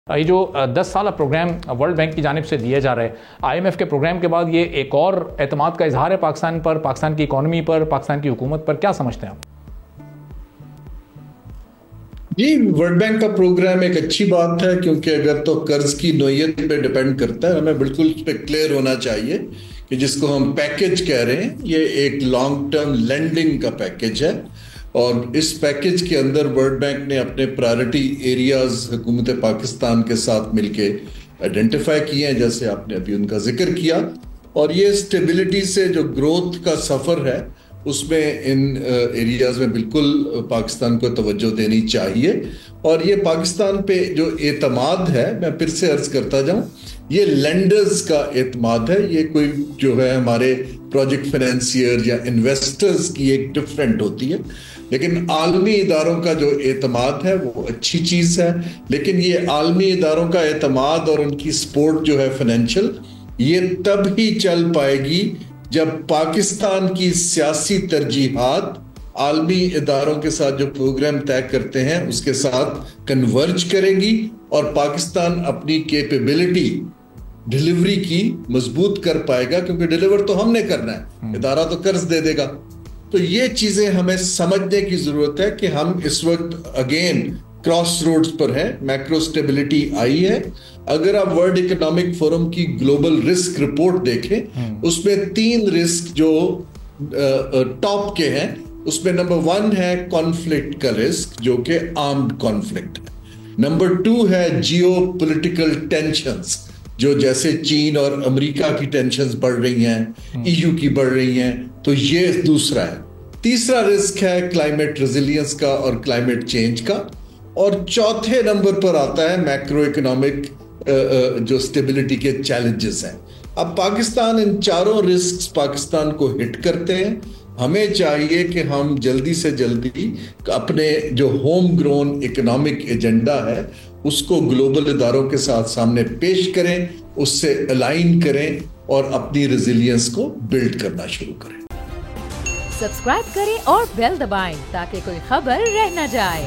یہ جو 10 سالہ پروگرام ورلڈ بینک کی جانب سے دیا جا رہا ہے IMF کے پروگرام کے بعد، یہ ایک اور اعتماد کا اظہار ہے پاکستان پر، پاکستان کی اکانومی پر، پاکستان کی حکومت پر. کیا سمجھتے ہیں آپ؟ جی، ورلڈ بینک کا پروگرام ایک اچھی بات ہے، کیونکہ اگر تو قرض کی نوعیت پہ ڈیپینڈ کرتا ہے. ہمیں بالکل اس پہ کلیئر ہونا چاہیے کہ جس کو ہم پیکج کہہ رہے ہیں، یہ ایک لانگ ٹرم لینڈنگ کا پیکج ہے، اور اس پیکج کے اندر ورلڈ بینک نے اپنے پرائرٹی ایریاز حکومت پاکستان کے ساتھ مل کے آئیڈینٹیفائی کیے ہیں، جیسے آپ نے ابھی ان کا ذکر کیا. اور یہ اسٹیبلٹی سے جو گروتھ کا سفر ہے، اس میں ان ایریاز میں بالکل پاکستان کو توجہ دینی چاہیے. اور یہ پاکستان پہ جو اعتماد ہے، میں پھر سے عرض کرتا جاؤں، یہ لینڈرز کا اعتماد ہے. یہ کوئی جو ہے ہمارے پروجیکٹ فائنینسیئر یا انویسٹرز کی ایک ڈفرینٹ ہوتی ہے، لیکن عالمی اداروں کا جو اعتماد ہے وہ اچھی چیز ہے. لیکن یہ عالمی اداروں کا اعتماد اور ان کی سپورٹ جو ہے فائنینشیل، یہ تب ہی چل پائے گی جب پاکستان کی سیاسی ترجیحات عالمی اداروں کے ساتھ جو پروگرام طے کرتے ہیں اس کے ساتھ کنورج کرے گی، اور پاکستان اپنی کیپیبلٹی ڈیلیوری کی مضبوط کر پائے گا. کیونکہ ڈیلیور تو ہم نے کرنا ہے، ادارہ تو قرض دے دے گا. تو یہ چیزیں ہمیں سمجھنے کی ضرورت ہے کہ ہم اس وقت اگین کراس روڈز پر ہیں. میکرو سٹیبلٹی آئی ہے. اگر آپ ورلڈ اکنامک فورم کی گلوبل رسک رپورٹ دیکھیں، اس میں 3 رسک جو ٹاپ کے ہیں، اس میں نمبر 1 ہے کانفلکٹ کا رسک، جو کہ آرمڈ کانفلکٹ ہے. نمبر 2 ہے جیو پولیٹیکل ٹینشنز، جو جیسے چین اور امریکہ کی ٹینشنز بڑھ رہی ہیں، EU کی بڑھ رہی ہیں، تو یہ دوسرا ہے. تیسرا رسک ہے کلائمیٹ ریزیلینس کا اور کلائمیٹ چینج کا. اور چوتھے نمبر پر آتا ہے میکرو اکنامک جو سٹیبلٹی کے چیلنجز ہیں. اب پاکستان ان چاروں رسکس پاکستان کو ہٹ کرتے ہیں. ہمیں چاہیے کہ ہم جلدی سے جلدی اپنے جو ہوم گرون اکنامک ایجنڈا ہے اس کو گلوبل اداروں کے ساتھ سامنے پیش کریں، اس سے الائن کریں اور اپنی ریزیلینس کو بلڈ کرنا شروع کریں. سبسکرائب کریں اور بیل دبائیں تاکہ کوئی خبر رہ نہ جائے.